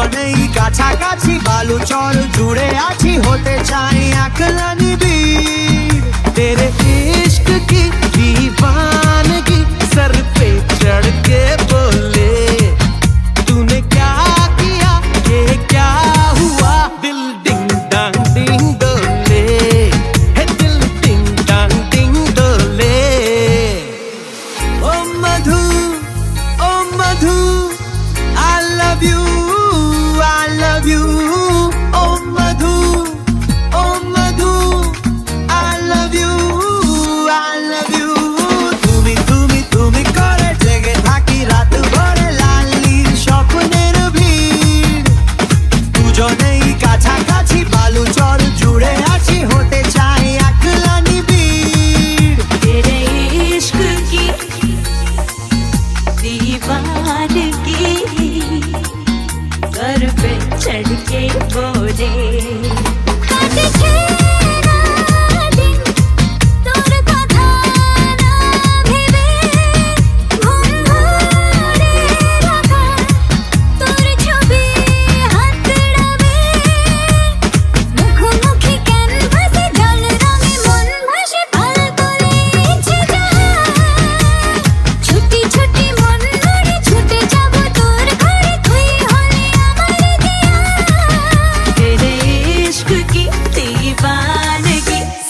দুজনেই কাছাকাছি বালুচর জুড়ে আছি হতে চাই একলা নিবিড় तेरे इश्क की दीवानगी सर पे चढ़ के बोले तूने क्या किया ये क्या हुआ दिल डिंग डांग डिंग डोले है दिल डिंग डांग डिंग डोले ओ मधु I love you oh madhu I love you তুমি করে জেগে থাকি রাত ভরে লালির স্বপ্নের ভিড় দুজনেই কাছাকাছি বালুচর জুড়ে আছি হতে চাই একলা নিবিড় तेरे इश्क की दीवानगी सर पे चढ़ के बोले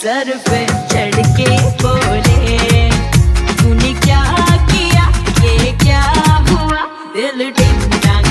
सर पे चढ़ के बोले तूने क्या किया ये क्या हुआ दिल डिंग डांग